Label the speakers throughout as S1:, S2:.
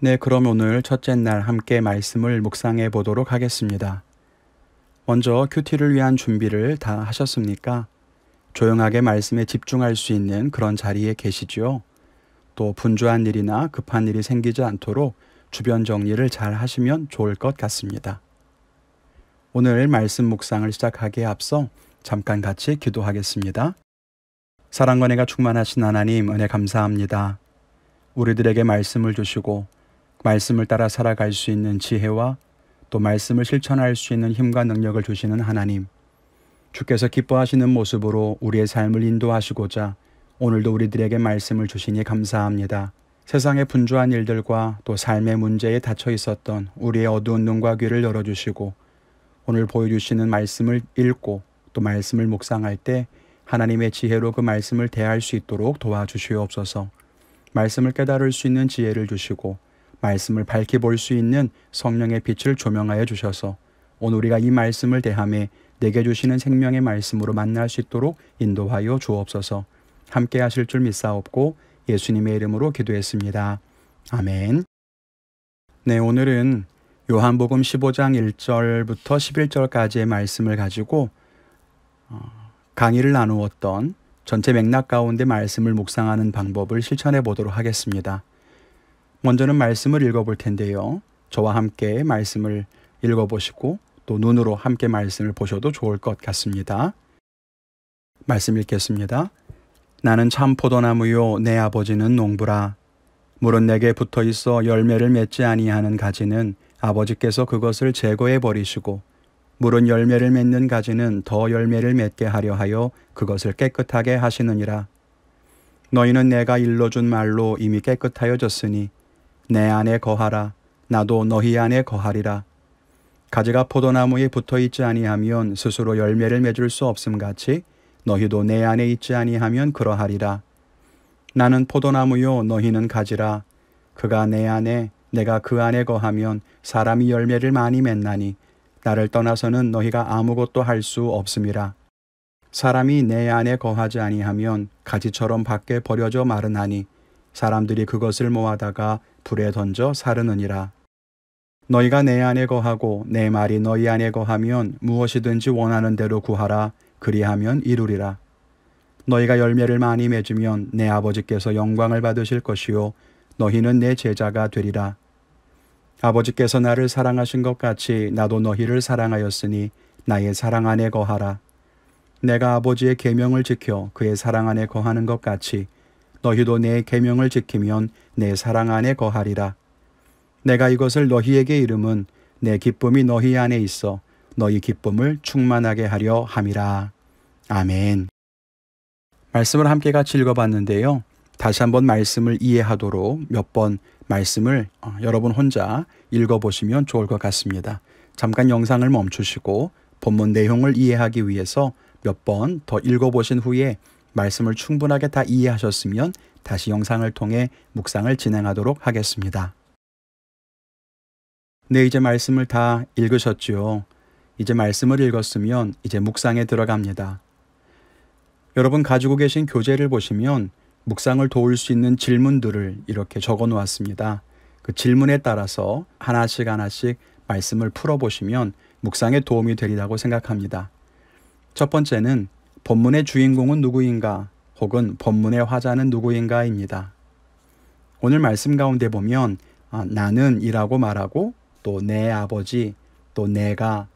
S1: 네, 그럼 오늘 첫째 날 함께 말씀을 묵상해 보도록 하겠습니다. 먼저 큐티를 위한 준비를 다 하셨습니까? 조용하게 말씀에 집중할 수 있는 그런 자리에 계시지요? 또 분주한 일이나 급한 일이 생기지 않도록 주변 정리를 잘 하시면 좋을 것 같습니다. 오늘 말씀 묵상을 시작하기에 앞서 잠깐 같이 기도하겠습니다. 사랑과 은혜가 충만하신 하나님, 은혜 감사합니다. 우리들에게 말씀을 주시고 말씀을 따라 살아갈 수 있는 지혜와 또 말씀을 실천할 수 있는 힘과 능력을 주시는 하나님, 주께서 기뻐하시는 모습으로 우리의 삶을 인도하시고자 오늘도 우리들에게 말씀을 주시니 감사합니다. 세상의 분주한 일들과 또 삶의 문제에 닫혀 있었던 우리의 어두운 눈과 귀를 열어주시고 오늘 보여주시는 말씀을 읽고 또 말씀을 묵상할 때 하나님의 지혜로 그 말씀을 대할 수 있도록 도와주시옵소서. 말씀을 깨달을 수 있는 지혜를 주시고 말씀을 밝히 볼 수 있는 성령의 빛을 조명하여 주셔서 오늘 우리가 이 말씀을 대함에 내게 주시는 생명의 말씀으로 만날 수 있도록 인도하여 주옵소서. 함께 하실 줄 믿사옵고 예수님의 이름으로 기도했습니다. 아멘. 네, 오늘은 요한복음 15장 1절부터 11절까지의 말씀을 가지고 강의를 나누었던 전체 맥락 가운데 말씀을 묵상하는 방법을 실천해 보도록 하겠습니다. 먼저는 말씀을 읽어볼 텐데요. 저와 함께 말씀을 읽어보시고 또 눈으로 함께 말씀을 보셔도 좋을 것 같습니다. 말씀 읽겠습니다. 나는 참 포도나무요 내 아버지는 농부라. 물은 내게 붙어 있어 열매를 맺지 아니하는 가지는 아버지께서 그것을 제거해 버리시고 물은 열매를 맺는 가지는 더 열매를 맺게 하려 하여 그것을 깨끗하게 하시느니라. 너희는 내가 일러준 말로 이미 깨끗하여졌으니 내 안에 거하라. 나도 너희 안에 거하리라. 가지가 포도나무에 붙어 있지 아니하면 스스로 열매를 맺을 수 없음 같이 너희도 내 안에 있지 아니하면 그러하리라. 나는 포도나무요 너희는 가지라. 그가 내 안에 내가 그 안에 거하면 사람이 열매를 많이 맺나니 나를 떠나서는 너희가 아무것도 할 수 없음이라. 사람이 내 안에 거하지 아니하면 가지처럼 밖에 버려져 마르나니 사람들이 그것을 모아다가 불에 던져 사르느니라. 너희가 내 안에 거하고 내 말이 너희 안에 거하면 무엇이든지 원하는 대로 구하라. 그리하면 이루리라. 너희가 열매를 많이 맺으면 내 아버지께서 영광을 받으실 것이요 너희는 내 제자가 되리라. 아버지께서 나를 사랑하신 것 같이 나도 너희를 사랑하였으니 나의 사랑 안에 거하라. 내가 아버지의 계명을 지켜 그의 사랑 안에 거하는 것 같이 너희도 내 계명을 지키면 내 사랑 안에 거하리라. 내가 이것을 너희에게 이름은 내 기쁨이 너희 안에 있어 너희 기쁨을 충만하게 하려 함이라. 아멘. 말씀을 함께 같이 읽어봤는데요. 다시 한번 말씀을 이해하도록 몇 번 말씀을 여러분 혼자 읽어보시면 좋을 것 같습니다. 잠깐 영상을 멈추시고 본문 내용을 이해하기 위해서 몇 번 더 읽어보신 후에 말씀을 충분하게 다 이해하셨으면 다시 영상을 통해 묵상을 진행하도록 하겠습니다. 네, 이제 말씀을 다 읽으셨지요. 이제 말씀을 읽었으면 이제 묵상에 들어갑니다. 여러분 가지고 계신 교재를 보시면 묵상을 도울 수 있는 질문들을 이렇게 적어 놓았습니다. 그 질문에 따라서 하나씩 말씀을 풀어보시면 묵상에 도움이 되리라고 생각합니다. 첫 번째는 본문의 주인공은 누구인가 혹은 본문의 화자는 누구인가입니다. 오늘 말씀 가운데 보면 나는 이라고 말하고 또 내 아버지 또 내가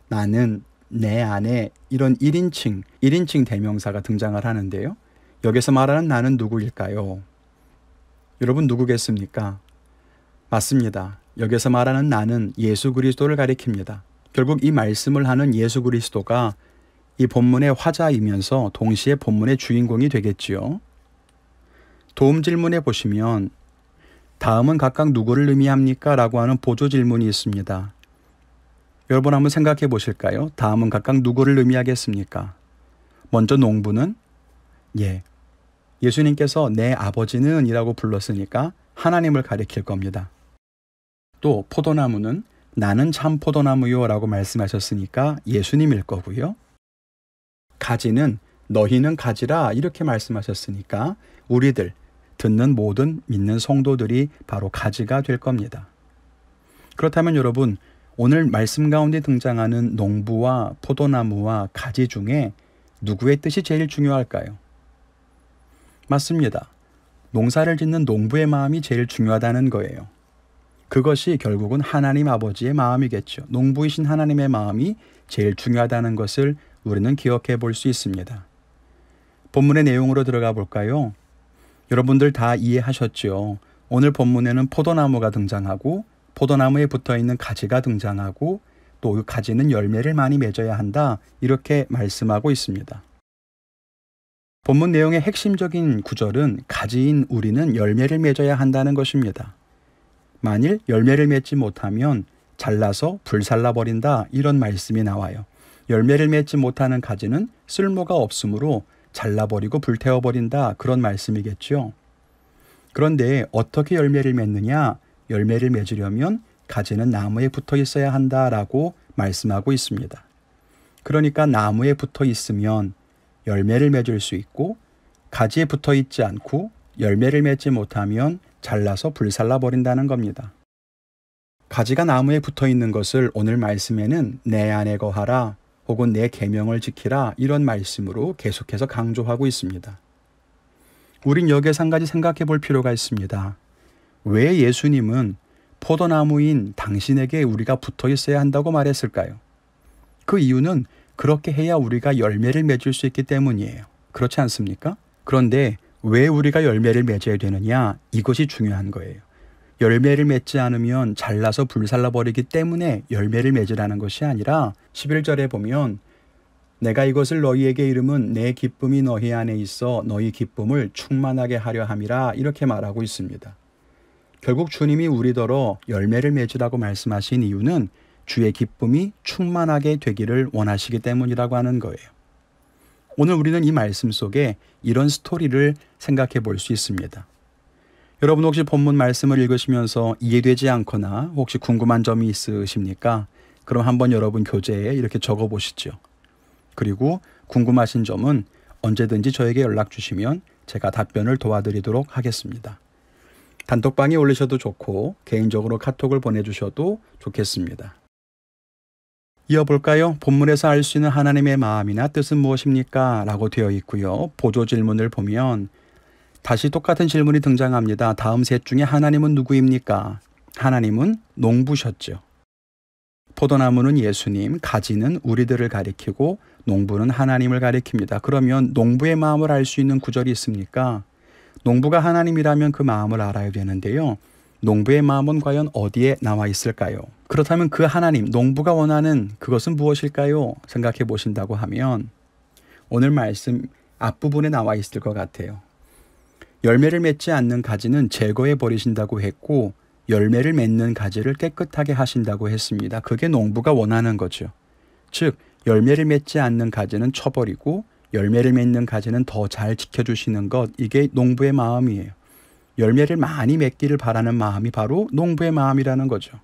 S1: 나는 내 안에 이런 1인칭 대명사가 등장을 하는데요. 여기서 말하는 나는 누구일까요? 여러분 누구겠습니까? 맞습니다. 여기서 말하는 나는 예수 그리스도를 가리킵니다. 결국 이 말씀을 하는 예수 그리스도가 이 본문의 화자이면서 동시에 본문의 주인공이 되겠지요. 도움 질문에 보시면 다음은 각각 누구를 의미합니까? 라고 하는 보조 질문이 있습니다. 여러분 한번 생각해 보실까요? 다음은 각각 누구를 의미하겠습니까? 먼저 농부는 예수님께서 내 아버지는 이라고 불렀으니까 하나님을 가리킬 겁니다. 또 포도나무는 나는 참 포도나무요 라고 말씀하셨으니까 예수님일 거고요. 가지는 너희는 가지라 이렇게 말씀하셨으니까 우리들 듣는 모든 믿는 성도들이 바로 가지가 될 겁니다. 그렇다면 여러분, 오늘 말씀 가운데 등장하는 농부와 포도나무와 가지 중에 누구의 뜻이 제일 중요할까요? 맞습니다. 농사를 짓는 농부의 마음이 제일 중요하다는 거예요. 그것이 결국은 하나님 아버지의 마음이겠죠. 농부이신 하나님의 마음이 제일 중요하다는 것을 우리는 기억해 볼 수 있습니다. 본문의 내용으로 들어가 볼까요? 여러분들 다 이해하셨죠? 오늘 본문에는 포도나무가 등장하고 포도나무에 붙어있는 가지가 등장하고 또 그 가지는 열매를 많이 맺어야 한다, 이렇게 말씀하고 있습니다. 본문 내용의 핵심적인 구절은 가지인 우리는 열매를 맺어야 한다는 것입니다. 만일 열매를 맺지 못하면 잘라서 불살라버린다, 이런 말씀이 나와요. 열매를 맺지 못하는 가지는 쓸모가 없으므로 잘라버리고 불태워버린다, 그런 말씀이겠죠. 그런데 어떻게 열매를 맺느냐? 열매를 맺으려면 가지는 나무에 붙어 있어야 한다라고 말씀하고 있습니다. 그러니까 나무에 붙어 있으면 열매를 맺을 수 있고, 가지에 붙어 있지 않고 열매를 맺지 못하면 잘라서 불살라 버린다는 겁니다. 가지가 나무에 붙어 있는 것을 오늘 말씀에는 내 안에 거하라 혹은 내 계명을 지키라, 이런 말씀으로 계속해서 강조하고 있습니다. 우린 여기에서 한 가지 생각해 볼 필요가 있습니다. 왜 예수님은 포도나무인 당신에게 우리가 붙어 있어야 한다고 말했을까요? 그 이유는 그렇게 해야 우리가 열매를 맺을 수 있기 때문이에요. 그렇지 않습니까? 그런데 왜 우리가 열매를 맺어야 되느냐? 이것이 중요한 거예요. 열매를 맺지 않으면 잘라서 불살라버리기 때문에 열매를 맺으라는 것이 아니라 11절에 보면 내가 이것을 너희에게 이름은 내 기쁨이 너희 안에 있어 너희 기쁨을 충만하게 하려 함이라, 이렇게 말하고 있습니다. 결국 주님이 우리더러 열매를 맺으라고 말씀하신 이유는 주의 기쁨이 충만하게 되기를 원하시기 때문이라고 하는 거예요. 오늘 우리는 이 말씀 속에 이런 스토리를 생각해 볼 수 있습니다. 여러분 혹시 본문 말씀을 읽으시면서 이해되지 않거나 혹시 궁금한 점이 있으십니까? 그럼 한번 여러분 교재에 이렇게 적어 보시죠. 그리고 궁금하신 점은 언제든지 저에게 연락 주시면 제가 답변을 도와드리도록 하겠습니다. 단톡방에 올리셔도 좋고 개인적으로 카톡을 보내주셔도 좋겠습니다. 이어볼까요? 본문에서 알 수 있는 하나님의 마음이나 뜻은 무엇입니까? 라고 되어 있고요. 보조 질문을 보면 다시 똑같은 질문이 등장합니다. 다음 셋 중에 하나님은 누구입니까? 하나님은 농부셨죠. 포도나무는 예수님, 가지는 우리들을 가리키고 농부는 하나님을 가리킵니다. 그러면 농부의 마음을 알 수 있는 구절이 있습니까? 농부가 하나님이라면 그 마음을 알아야 되는데요. 농부의 마음은 과연 어디에 나와 있을까요? 그렇다면 그 하나님, 농부가 원하는 그것은 무엇일까요? 생각해 보신다고 하면 오늘 말씀 앞부분에 나와 있을 것 같아요. 열매를 맺지 않는 가지는 제거해 버리신다고 했고 열매를 맺는 가지를 깨끗하게 하신다고 했습니다. 그게 농부가 원하는 거죠. 즉 열매를 맺지 않는 가지는 쳐버리고 열매를 맺는 가지는 더 잘 지켜주시는 것, 이게 농부의 마음이에요. 열매를 많이 맺기를 바라는 마음이 바로 농부의 마음이라는 거죠.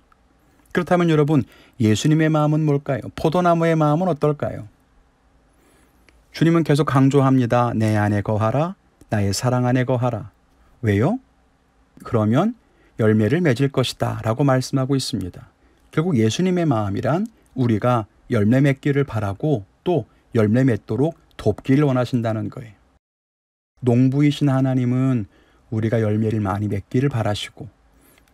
S1: 그렇다면 여러분, 예수님의 마음은 뭘까요? 포도나무의 마음은 어떨까요? 주님은 계속 강조합니다. 내 안에 거하라, 나의 사랑 안에 거하라. 왜요? 그러면 열매를 맺을 것이다 라고 말씀하고 있습니다. 결국 예수님의 마음이란 우리가 열매 맺기를 바라고 또 열매 맺도록 돕기를 원하신다는 거예요. 농부이신 하나님은 우리가 열매를 많이 맺기를 바라시고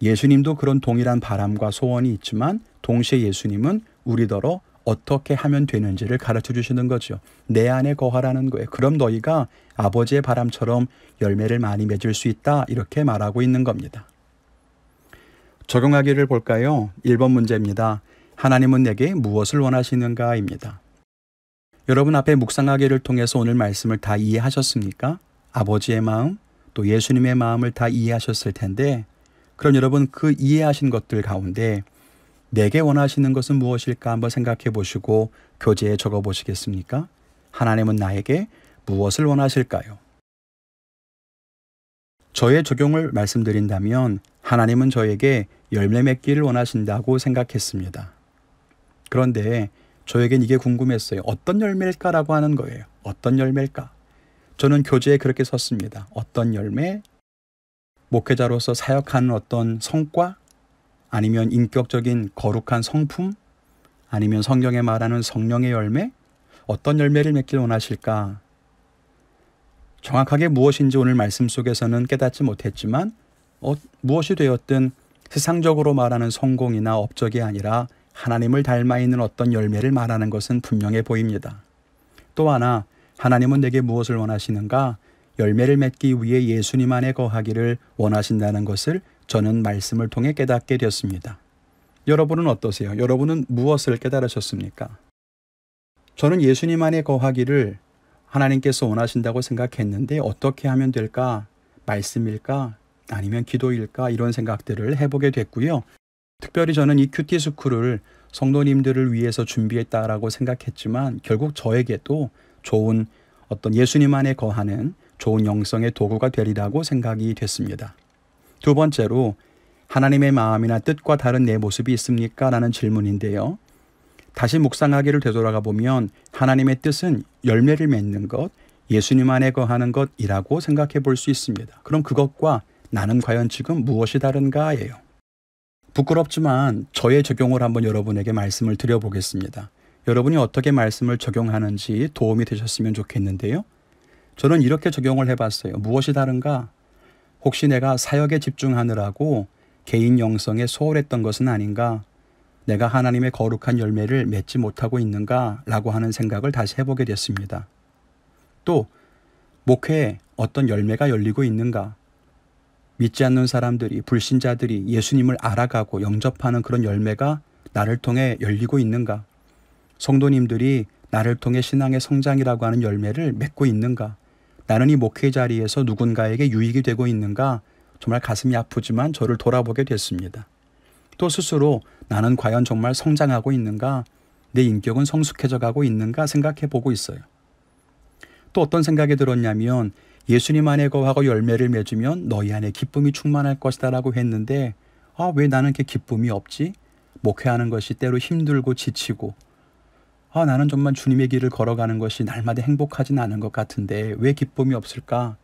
S1: 예수님도 그런 동일한 바람과 소원이 있지만 동시에 예수님은 우리더러 어떻게 하면 되는지를 가르쳐 주시는 거죠. 내 안에 거하라는 거예요. 그럼 너희가 아버지의 바람처럼 열매를 많이 맺을 수 있다, 이렇게 말하고 있는 겁니다. 적용하기를 볼까요? 1번 문제입니다. 하나님은 내게 무엇을 원하시는가입니다. 여러분 앞에 묵상하기를 통해서 오늘 말씀을 다 이해하셨습니까? 아버지의 마음, 또 예수님의 마음을 다 이해하셨을 텐데 그럼 여러분 그 이해하신 것들 가운데 내게 원하시는 것은 무엇일까 한번 생각해 보시고 교재에 적어 보시겠습니까? 하나님은 나에게 무엇을 원하실까요? 저의 적용을 말씀드린다면 하나님은 저에게 열매 맺기를 원하신다고 생각했습니다. 그런데 저에겐 이게 궁금했어요. 어떤 열매일까라고 하는 거예요. 어떤 열매일까? 저는 교재에 그렇게 썼습니다. 어떤 열매? 목회자로서 사역하는 어떤 성과, 아니면 인격적인 거룩한 성품, 아니면 성경에 말하는 성령의 열매, 어떤 열매를 맺길 원하실까? 정확하게 무엇인지 오늘 말씀 속에서는 깨닫지 못했지만 무엇이 되었든 세상적으로 말하는 성공이나 업적이 아니라 하나님을 닮아 있는 어떤 열매를 말하는 것은 분명해 보입니다. 또 하나, 하나님은 내게 무엇을 원하시는가? 열매를 맺기 위해 예수님 안에 거하기를 원하신다는 것을 저는 말씀을 통해 깨닫게 되었습니다. 여러분은 어떠세요? 여러분은 무엇을 깨달으셨습니까? 저는 예수님 안에 거하기를 하나님께서 원하신다고 생각했는데 어떻게 하면 될까? 말씀일까? 아니면 기도일까? 이런 생각들을 해보게 됐고요. 특별히 저는 이 큐티 스쿨을 성도님들을 위해서 준비했다라고 생각했지만 결국 저에게도 좋은 어떤 예수님 안에 거하는 좋은 영성의 도구가 되리라고 생각이 됐습니다. 두 번째로, 하나님의 마음이나 뜻과 다른 내 모습이 있습니까? 라는 질문인데요. 다시 묵상하기를 되돌아가 보면 하나님의 뜻은 열매를 맺는 것, 예수님 안에 거하는 것이라고 생각해 볼 수 있습니다. 그럼 그것과 나는 과연 지금 무엇이 다른가예요. 부끄럽지만 저의 적용을 한번 여러분에게 말씀을 드려보겠습니다. 여러분이 어떻게 말씀을 적용하는지 도움이 되셨으면 좋겠는데요. 저는 이렇게 적용을 해봤어요. 무엇이 다른가? 혹시 내가 사역에 집중하느라고 개인 영성에 소홀했던 것은 아닌가? 내가 하나님의 거룩한 열매를 맺지 못하고 있는가? 라고 하는 생각을 다시 해보게 됐습니다. 또 목회에 어떤 열매가 열리고 있는가? 믿지 않는 사람들이, 불신자들이 예수님을 알아가고 영접하는 그런 열매가 나를 통해 열리고 있는가? 성도님들이 나를 통해 신앙의 성장이라고 하는 열매를 맺고 있는가? 나는 이 목회 자리에서 누군가에게 유익이 되고 있는가? 정말 가슴이 아프지만 저를 돌아보게 됐습니다. 또 스스로 나는 과연 정말 성장하고 있는가? 내 인격은 성숙해져 가고 있는가 생각해 보고 있어요. 또 어떤 생각이 들었냐면 예수님 안에 거하고 열매를 맺으면 너희 안에 기쁨이 충만할 것이다 라고 했는데 왜 나는 이렇게 기쁨이 없지? 목회하는 것이 때로 힘들고 지치고 나는 정말 주님의 길을 걸어가는 것이 날마다 행복하진 않은 것 같은데 왜 기쁨이 없을까?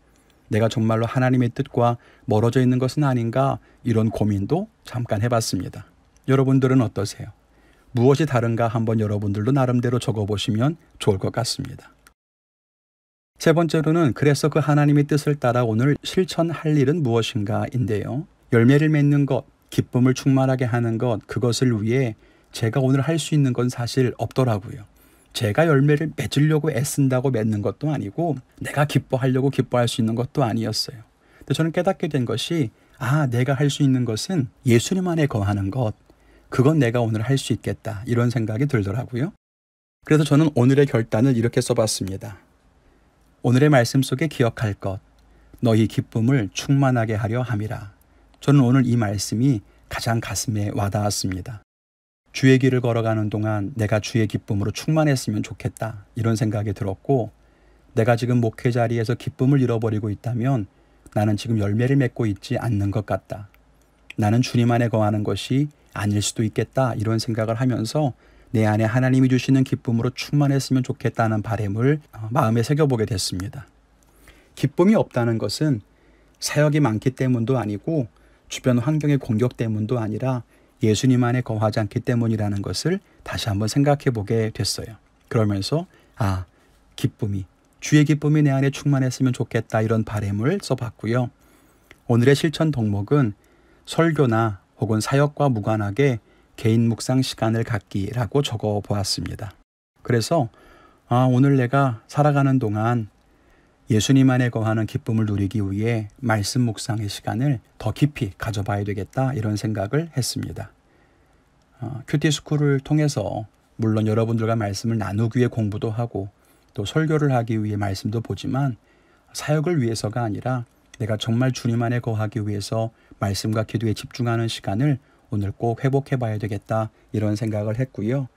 S1: 내가 정말로 하나님의 뜻과 멀어져 있는 것은 아닌가? 이런 고민도 잠깐 해봤습니다. 여러분들은 어떠세요? 무엇이 다른가 한번 여러분들도 나름대로 적어보시면 좋을 것 같습니다. 세 번째로는 그래서 그 하나님의 뜻을 따라 오늘 실천할 일은 무엇인가인데요. 열매를 맺는 것, 기쁨을 충만하게 하는 것, 그것을 위해 제가 오늘 할 수 있는 건 사실 없더라고요. 제가 열매를 맺으려고 애쓴다고 맺는 것도 아니고 내가 기뻐하려고 기뻐할 수 있는 것도 아니었어요. 근데 저는 깨닫게 된 것이 내가 할 수 있는 것은 예수님 안에 거하는 것, 그건 내가 오늘 할 수 있겠다 이런 생각이 들더라고요. 그래서 저는 오늘의 결단을 이렇게 써봤습니다. 오늘의 말씀 속에 기억할 것, 너희 기쁨을 충만하게 하려 함이라. 저는 오늘 이 말씀이 가장 가슴에 와닿았습니다. 주의 길을 걸어가는 동안 내가 주의 기쁨으로 충만했으면 좋겠다 이런 생각이 들었고, 내가 지금 목회 자리에서 기쁨을 잃어버리고 있다면 나는 지금 열매를 맺고 있지 않는 것 같다. 나는 주님 안에 거하는 것이 아닐 수도 있겠다 이런 생각을 하면서 내 안에 하나님이 주시는 기쁨으로 충만했으면 좋겠다는 바람을 마음에 새겨보게 됐습니다. 기쁨이 없다는 것은 사역이 많기 때문도 아니고 주변 환경의 공격 때문도 아니라 예수님 안에 거하지 않기 때문이라는 것을 다시 한번 생각해 보게 됐어요. 그러면서 주의 기쁨이 내 안에 충만했으면 좋겠다 이런 바람을 써봤고요. 오늘의 실천 덕목은 설교나 혹은 사역과 무관하게 개인 묵상 시간을 갖기라고 적어 보았습니다. 그래서 오늘 내가 살아가는 동안 예수님 안에 거하는 기쁨을 누리기 위해 말씀 묵상의 시간을 더 깊이 가져봐야 되겠다 이런 생각을 했습니다. 큐티 스쿨을 통해서 물론 여러분들과 말씀을 나누기 위해 공부도 하고 또 설교를 하기 위해 말씀도 보지만 사역을 위해서가 아니라 내가 정말 주님 안에 거하기 위해서 말씀과 기도에 집중하는 시간을 오늘 꼭 회복해 봐야 되겠다 이런 생각을 했고요.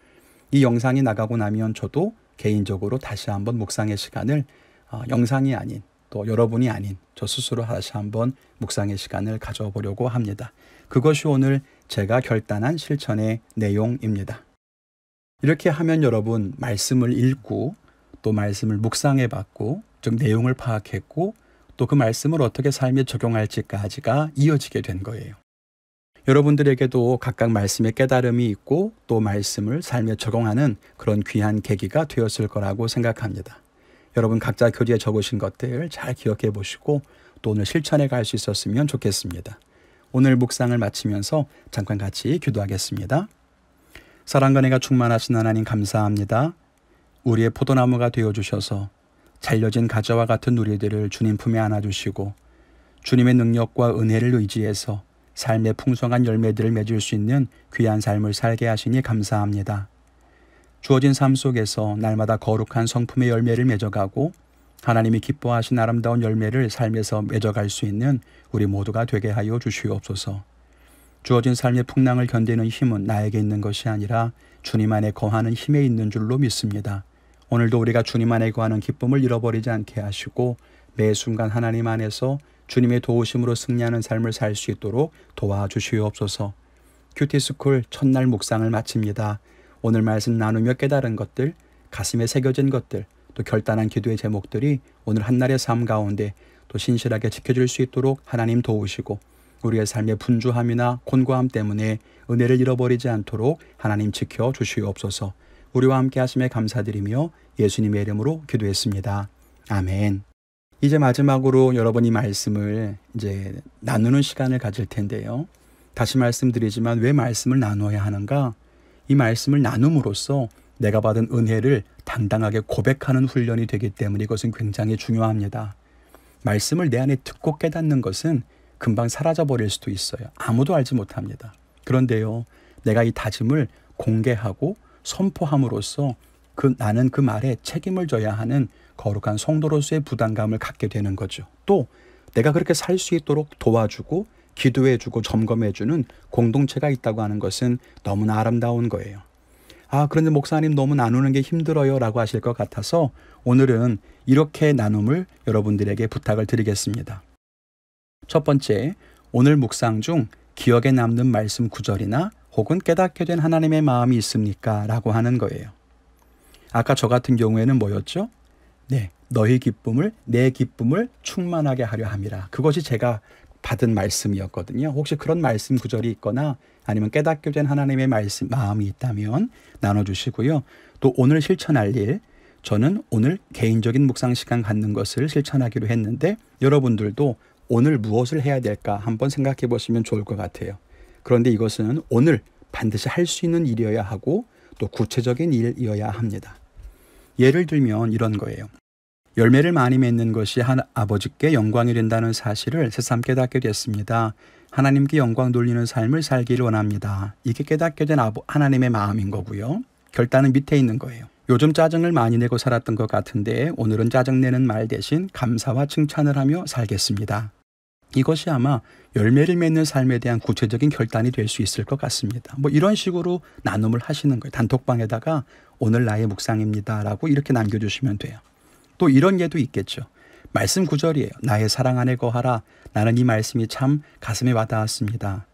S1: 이 영상이 나가고 나면 저도 개인적으로 다시 한번 묵상의 시간을 영상이 아닌 또 여러분이 아닌 저 스스로 다시 한번 묵상의 시간을 가져보려고 합니다. 그것이 오늘 제가 결단한 실천의 내용입니다. 이렇게 하면 여러분 말씀을 읽고 또 말씀을 묵상해 봤고 즉 내용을 파악했고 또 그 말씀을 어떻게 삶에 적용할지까지가 이어지게 된 거예요. 여러분들에게도 각각 말씀의 깨달음이 있고 또 말씀을 삶에 적용하는 그런 귀한 계기가 되었을 거라고 생각합니다. 여러분 각자 교재에 적으신 것들 잘 기억해 보시고 또 오늘 실천해 갈 수 있었으면 좋겠습니다. 오늘 묵상을 마치면서 잠깐 같이 기도하겠습니다. 사랑과 은혜가 충만하신 하나님 감사합니다. 우리의 포도나무가 되어주셔서 잘려진 가지와 같은 우리들을 주님 품에 안아주시고 주님의 능력과 은혜를 의지해서 삶의 풍성한 열매들을 맺을 수 있는 귀한 삶을 살게 하시니 감사합니다. 주어진 삶 속에서 날마다 거룩한 성품의 열매를 맺어가고 하나님이 기뻐하신 아름다운 열매를 삶에서 맺어갈 수 있는 우리 모두가 되게 하여 주시옵소서. 주어진 삶의 풍랑을 견디는 힘은 나에게 있는 것이 아니라 주님 안에 거하는 힘에 있는 줄로 믿습니다. 오늘도 우리가 주님 안에 거하는 기쁨을 잃어버리지 않게 하시고 매 순간 하나님 안에서 주님의 도우심으로 승리하는 삶을 살 수 있도록 도와주시옵소서. 큐티스쿨 첫날 묵상을 마칩니다. 오늘 말씀 나누며 깨달은 것들, 가슴에 새겨진 것들, 또 결단한 기도의 제목들이 오늘 한날의 삶 가운데 또 신실하게 지켜질 수 있도록 하나님 도우시고 우리의 삶의 분주함이나 곤고함 때문에 은혜를 잃어버리지 않도록 하나님 지켜주시옵소서. 우리와 함께 하심에 감사드리며 예수님의 이름으로 기도했습니다. 아멘. 이제 마지막으로 여러분이 말씀을 이제 나누는 시간을 가질 텐데요. 다시 말씀드리지만 왜 말씀을 나누어야 하는가? 이 말씀을 나눔으로써 내가 받은 은혜를 당당하게 고백하는 훈련이 되기 때문에 이것은 굉장히 중요합니다. 말씀을 내 안에 듣고 깨닫는 것은 금방 사라져버릴 수도 있어요. 아무도 알지 못합니다. 그런데요, 내가 이 다짐을 공개하고 선포함으로써 나는 그 말에 책임을 져야 하는 거룩한 성도로서의 부담감을 갖게 되는 거죠. 또 내가 그렇게 살 수 있도록 도와주고 기도해주고 점검해주는 공동체가 있다고 하는 것은 너무나 아름다운 거예요. 그런데 목사님 너무 나누는 게 힘들어요 라고 하실 것 같아서 오늘은 이렇게 나눔을 여러분들에게 부탁을 드리겠습니다. 첫 번째, 오늘 묵상 중 기억에 남는 말씀 구절이나 혹은 깨닫게 된 하나님의 마음이 있습니까? 라고 하는 거예요. 아까 저 같은 경우에는 뭐였죠? 네, 너희 기쁨을 내 기쁨을 충만하게 하려 함이라. 그것이 제가 받은 말씀이었거든요. 혹시 그런 말씀 구절이 있거나 아니면 깨닫게 된 하나님의 말씀 마음이 있다면 나눠주시고요. 또 오늘 실천할 일, 저는 오늘 개인적인 묵상 시간 갖는 것을 실천하기로 했는데 여러분들도 오늘 무엇을 해야 될까 한번 생각해 보시면 좋을 것 같아요. 그런데 이것은 오늘 반드시 할 수 있는 일이어야 하고 또 구체적인 일이어야 합니다. 예를 들면 이런 거예요. 열매를 많이 맺는 것이 아버지께 영광이 된다는 사실을 새삼 깨닫게 됐습니다. 하나님께 영광 돌리는 삶을 살기를 원합니다. 이게 깨닫게 된 하나님의 마음인 거고요. 결단은 밑에 있는 거예요. 요즘 짜증을 많이 내고 살았던 것 같은데 오늘은 짜증내는 말 대신 감사와 칭찬을 하며 살겠습니다. 이것이 아마 열매를 맺는 삶에 대한 구체적인 결단이 될 수 있을 것 같습니다. 이런 식으로 나눔을 하시는 거예요. 단톡방에다가 오늘 나의 묵상입니다 라고 이렇게 남겨주시면 돼요. 또 이런 예도 있겠죠. 말씀 구절이에요. 나의 사랑 안에 거하라. 나는 이 말씀이 참 가슴에 와닿았습니다.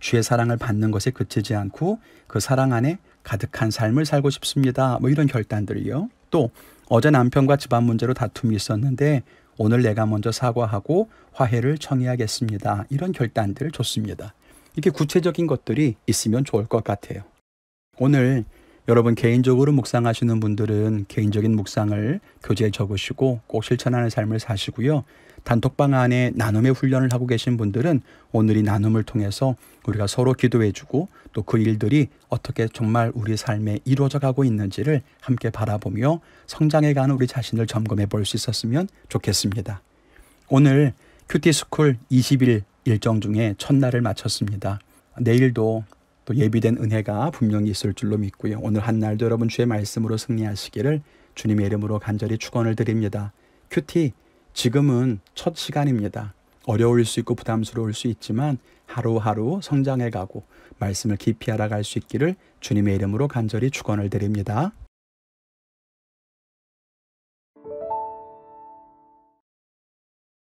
S1: 주의 사랑을 받는 것에 그치지 않고 그 사랑 안에 가득한 삶을 살고 싶습니다. 이런 결단들이요. 또 어제 남편과 집안 문제로 다툼이 있었는데 오늘 내가 먼저 사과하고 화해를 청해야겠습니다. 이런 결단들 좋습니다. 이렇게 구체적인 것들이 있으면 좋을 것 같아요. 오늘 여러분 개인적으로 묵상하시는 분들은 개인적인 묵상을 교재에 적으시고 꼭 실천하는 삶을 사시고요. 단톡방 안에 나눔의 훈련을 하고 계신 분들은 오늘 이 나눔을 통해서 우리가 서로 기도해주고 또 그 일들이 어떻게 정말 우리 삶에 이루어져 가고 있는지를 함께 바라보며 성장해가는 우리 자신을 점검해 볼 수 있었으면 좋겠습니다. 오늘 큐티스쿨 20일 일정 중에 첫날을 마쳤습니다. 내일도 또 예비된 은혜가 분명히 있을 줄로 믿고요. 오늘 한날도 여러분 주의 말씀으로 승리하시기를 주님의 이름으로 간절히 축원을 드립니다. 큐티 지금은 첫 시간입니다. 어려울 수 있고 부담스러울 수 있지만 하루하루 성장해가고 말씀을 깊이 알아갈 수 있기를 주님의 이름으로 간절히 축원을 드립니다.